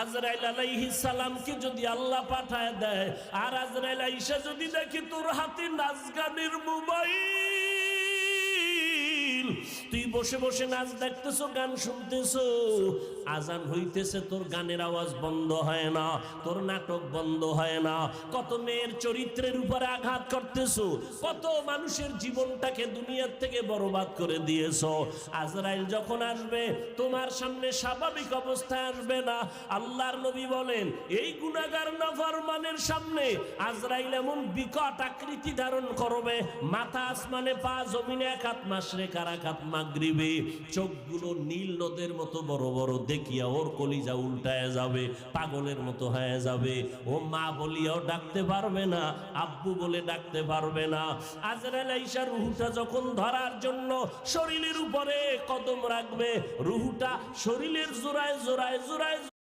আজরাইল আলাইহিস সালামকে যদি আল্লাহ পাঠায় দেয়, আর আজরাইল আইসা যদি দেখি তোর হাতে নাচ গানের মোবাইল, তুই বসে বসে নাচ দেখতেছো, গান শুনতেছো, আজান হইতেছে, তোর গানের আওয়াজ বন্ধ হয় না, তোর নাটক বন্ধ হয় না, কত মেয়ের চরিত্রের উপরে আঘাত করতেছো, কত মানুষের জীবনটাকে দুনিয়ার থেকে বরবাদ করে দিয়েছো। আজরাইল যখন আসবে তোমার সামনে স্বাভাবিক অবস্থায় আসবে না। আল্লাহর নবী বলেন, এই গুনাহগার নাফরমানের সামনে আজরাইল এমন বিকট আকৃতি ধারণ করবে, মাথা আসমানে, পা জমিনে, এক হাত মাশরিক আর এক হাত মাগরিবে, চোখগুলো নীল নদের মতো বড় বড়, দেখিয়া ওর কলিজা উল্টায় যাবে, পাগলের মতো হয়ে যাবে। ও মা বলিয়াও ডাকতে পারবে না, আব্বু বলে ডাকতে পারবে না। আজরাইল আইসা রুহুটা যখন ধরার জন্য শরীরের উপরে কদম রাখবে, রুহুটা শরীরের জোড়ায় জোড়ায় জোড়ায়